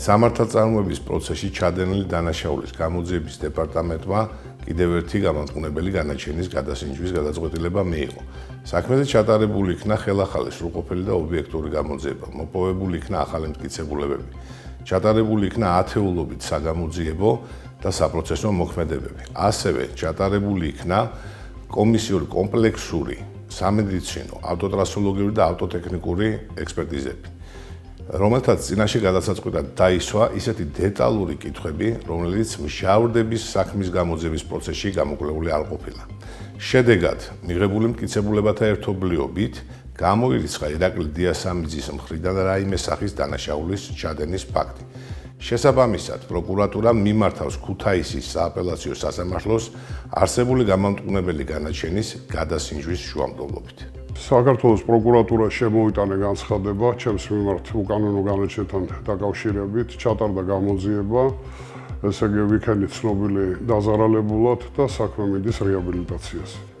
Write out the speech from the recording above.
სამართალწარმოების პროცესში ჩადენილი დანაშაულის გამოძიების დეპარტამენტმა კიდევ ერთი გამამტყუნებელი განაჩენის გადასინჯვის გადაწყვეტილება მიიღო. საქმეზე ჩატარებული იქნა ხელახალი სრულყოფილი და ობიექტური გამოძიება, მოპოვებული იქნა ახალი მტკიცებულებები, ჩატარებული იქნა ათეულობით საგამოძიებო და საპროცესო მოქმედებები. ასევე ჩატარებული იქნა კომისიური კომპლექსური სამედიცინო, ავტოტრანსპორტოლოგიური და ავტოტექნიკური ექსპერტიზები, რომელთაც წინაშე გადასაწყვეტად დაისვა ისეთი დეტალური კითხვები, რომელიც მჟავრდების საქმის გამოძიების პროცესში გამოკვლეული არ ყოფილა. შედეგად, მიღებული მტკიცებულებათა ერთობლიობით გამოირიცხა ირაკლი დიასამიძის მხრიდან რაიმე სახის დანაშაულის ჩადენის ფაქტი. შესაბამისად, პროკურატურამ მიმართავს ქუთაისის სააპელაციო სასამართლოს არსებული გამამტყუნებელი განაჩენის გადასინჯვის შუამდგომლობით. საქართველოს პროკურატურა შემოიტანა განცხადება ჩემს მიმართ უკანონო განაჩენთან დაკავშირებით, ჩატარდა გამოძიება, ესე იგი ვიქენით ცნობილი დაზარალებულად და საქმე მიდის რეაბილიტაციას.